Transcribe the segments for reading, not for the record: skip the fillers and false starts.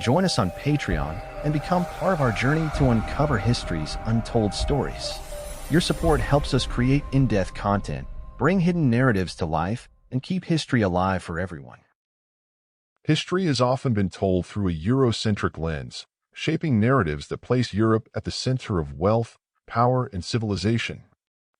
Join us on Patreon and become part of our journey to uncover history's untold stories. Your support helps us create in-depth content, bring hidden narratives to life, and keep history alive for everyone. History has often been told through a Eurocentric lens, shaping narratives that place Europe at the center of wealth, power, and civilization.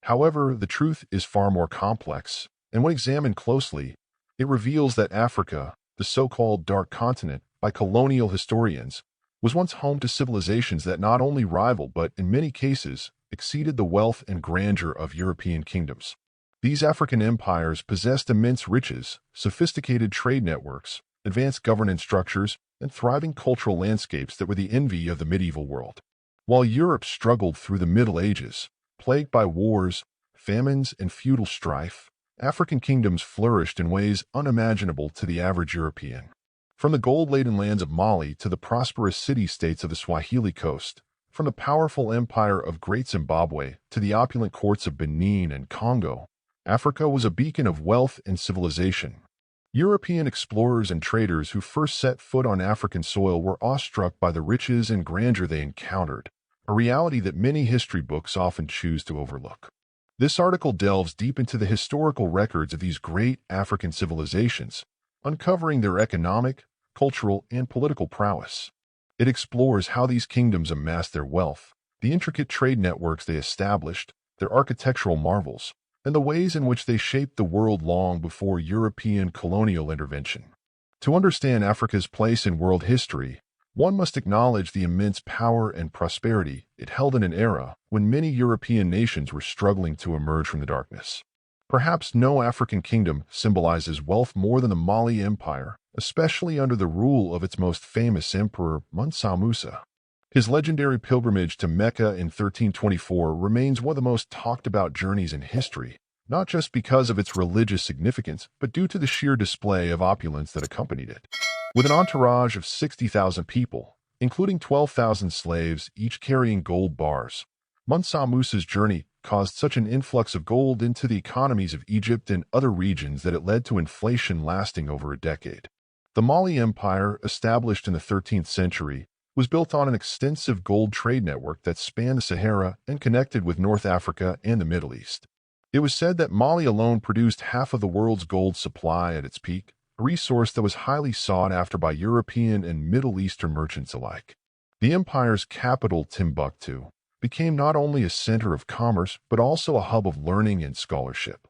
However, the truth is far more complex, and when examined closely, it reveals that Africa, the so-called Dark Continent by colonial historians, was once home to civilizations that not only rivaled but, in many cases, exceeded the wealth and grandeur of European kingdoms. These African empires possessed immense riches, sophisticated trade networks, advanced governance structures, and thriving cultural landscapes that were the envy of the medieval world. While Europe struggled through the Middle Ages, plagued by wars, famines, and feudal strife, African kingdoms flourished in ways unimaginable to the average European. From the gold-laden lands of Mali to the prosperous city-states of the Swahili Coast, from the powerful empire of Great Zimbabwe to the opulent courts of Benin and Congo, Africa was a beacon of wealth and civilization. European explorers and traders who first set foot on African soil were awestruck by the riches and grandeur they encountered, a reality that many history books often choose to overlook. This article delves deep into the historical records of these great African civilizations, uncovering their economic, cultural, and political prowess. It explores how these kingdoms amassed their wealth, the intricate trade networks they established, their architectural marvels, and the ways in which they shaped the world long before European colonial intervention. To understand Africa's place in world history, one must acknowledge the immense power and prosperity it held in an era when many European nations were struggling to emerge from the darkness. Perhaps no African kingdom symbolizes wealth more than the Mali Empire, especially under the rule of its most famous emperor, Mansa Musa. His legendary pilgrimage to Mecca in 1324 remains one of the most talked-about journeys in history, not just because of its religious significance, but due to the sheer display of opulence that accompanied it. With an entourage of 60,000 people, including 12,000 slaves, each carrying gold bars, Mansa Musa's journey caused such an influx of gold into the economies of Egypt and other regions that it led to inflation lasting over a decade. The Mali Empire, established in the 13th century, was built on an extensive gold trade network that spanned the Sahara and connected with North Africa and the Middle East. It was said that Mali alone produced half of the world's gold supply at its peak, a resource that was highly sought after by European and Middle Eastern merchants alike. The empire's capital, Timbuktu, became not only a center of commerce but also a hub of learning and scholarship.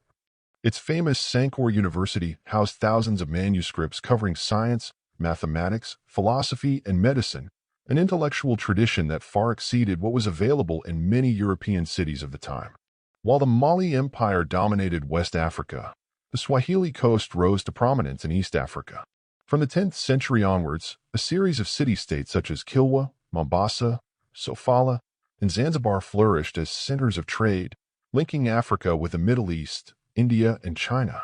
Its famous Sankore University housed thousands of manuscripts covering science, mathematics, philosophy, and medicine, an intellectual tradition that far exceeded what was available in many European cities of the time. While the Mali Empire dominated West Africa, the Swahili Coast rose to prominence in East Africa. From the 10th century onwards, a series of city-states such as Kilwa, Mombasa, Sofala, and Zanzibar flourished as centers of trade, linking Africa with the Middle East, India, and China.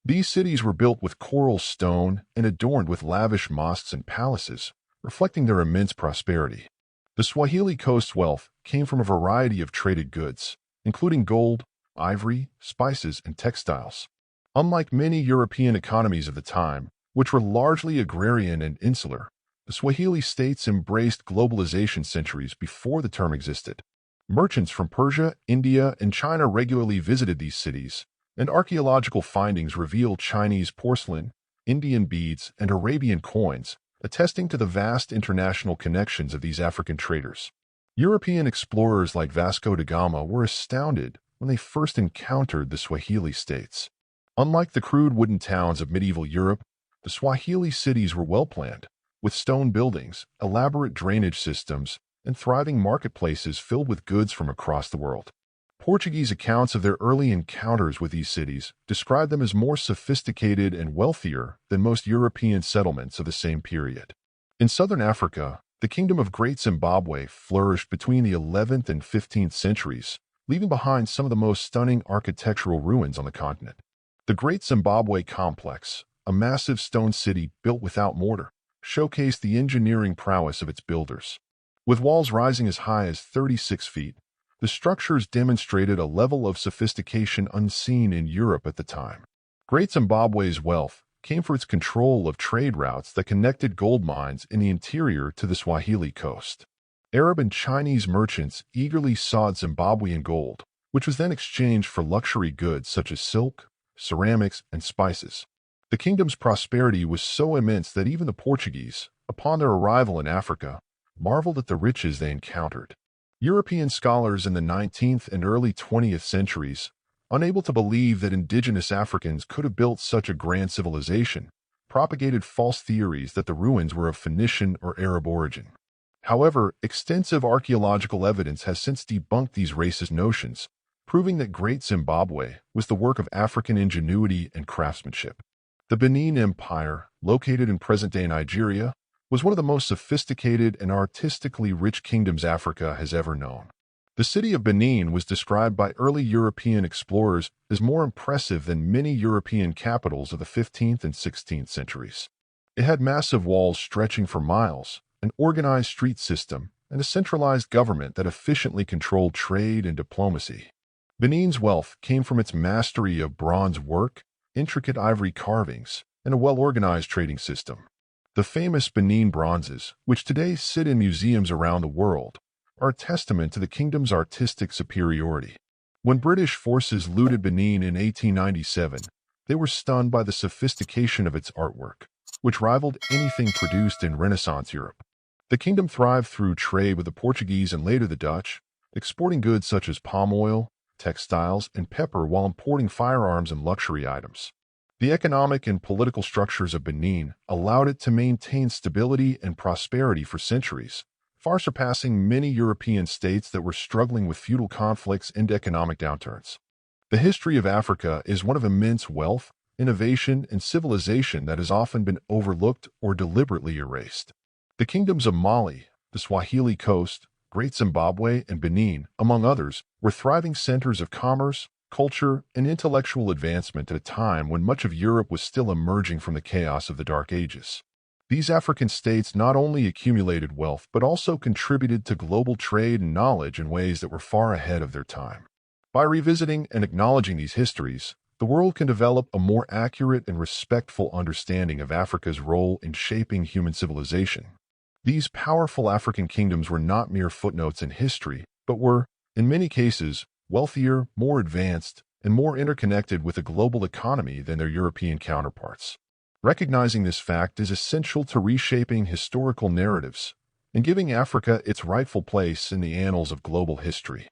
These cities were built with coral stone and adorned with lavish mosques and palaces, reflecting their immense prosperity. The Swahili Coast's wealth came from a variety of traded goods, including gold, ivory, spices, and textiles. Unlike many European economies of the time, which were largely agrarian and insular, the Swahili states embraced globalization centuries before the term existed. Merchants from Persia, India, and China regularly visited these cities, and archaeological findings reveal Chinese porcelain, Indian beads, and Arabian coins, attesting to the vast international connections of these African traders. European explorers like Vasco da Gama were astounded when they first encountered the Swahili states. Unlike the crude wooden towns of medieval Europe, the Swahili cities were well-planned, with stone buildings, elaborate drainage systems, and thriving marketplaces filled with goods from across the world. Portuguese accounts of their early encounters with these cities describe them as more sophisticated and wealthier than most European settlements of the same period. In southern Africa, the Kingdom of Great Zimbabwe flourished between the 11th and 15th centuries, leaving behind some of the most stunning architectural ruins on the continent. The Great Zimbabwe Complex, a massive stone city built without mortar, showcased the engineering prowess of its builders. With walls rising as high as 36 feet, the structures demonstrated a level of sophistication unseen in Europe at the time. Great Zimbabwe's wealth came for its control of trade routes that connected gold mines in the interior to the Swahili Coast. Arab and Chinese merchants eagerly sought Zimbabwean gold, which was then exchanged for luxury goods such as silk, ceramics, and spices. The kingdom's prosperity was so immense that even the Portuguese, upon their arrival in Africa, marveled at the riches they encountered. European scholars in the 19th and early 20th centuries, unable to believe that indigenous Africans could have built such a grand civilization, propagated false theories that the ruins were of Phoenician or Arab origin. However, extensive archaeological evidence has since debunked these racist notions, proving that Great Zimbabwe was the work of African ingenuity and craftsmanship. The Benin Empire, located in present-day Nigeria, was one of the most sophisticated and artistically rich kingdoms Africa has ever known. The city of Benin was described by early European explorers as more impressive than many European capitals of the 15th and 16th centuries. It had massive walls stretching for miles, an organized street system, and a centralized government that efficiently controlled trade and diplomacy. Benin's wealth came from its mastery of bronze work, intricate ivory carvings, and a well-organized trading system. The famous Benin bronzes, which today sit in museums around the world, are a testament to the kingdom's artistic superiority. When British forces looted Benin in 1897, they were stunned by the sophistication of its artwork, which rivaled anything produced in Renaissance Europe. The kingdom thrived through trade with the Portuguese and later the Dutch, exporting goods such as palm oil, textiles, and pepper while importing firearms and luxury items. The economic and political structures of Benin allowed it to maintain stability and prosperity for centuries, far surpassing many European states that were struggling with feudal conflicts and economic downturns. The history of Africa is one of immense wealth, innovation, and civilization that has often been overlooked or deliberately erased. The kingdoms of Mali, the Swahili Coast, Great Zimbabwe, and Benin, among others, were thriving centers of commerce, culture, and intellectual advancement at a time when much of Europe was still emerging from the chaos of the Dark Ages. These African states not only accumulated wealth but also contributed to global trade and knowledge in ways that were far ahead of their time. By revisiting and acknowledging these histories, the world can develop a more accurate and respectful understanding of Africa's role in shaping human civilization. These powerful African kingdoms were not mere footnotes in history, but were, in many cases, wealthier, more advanced, and more interconnected with the global economy than their European counterparts. Recognizing this fact is essential to reshaping historical narratives and giving Africa its rightful place in the annals of global history.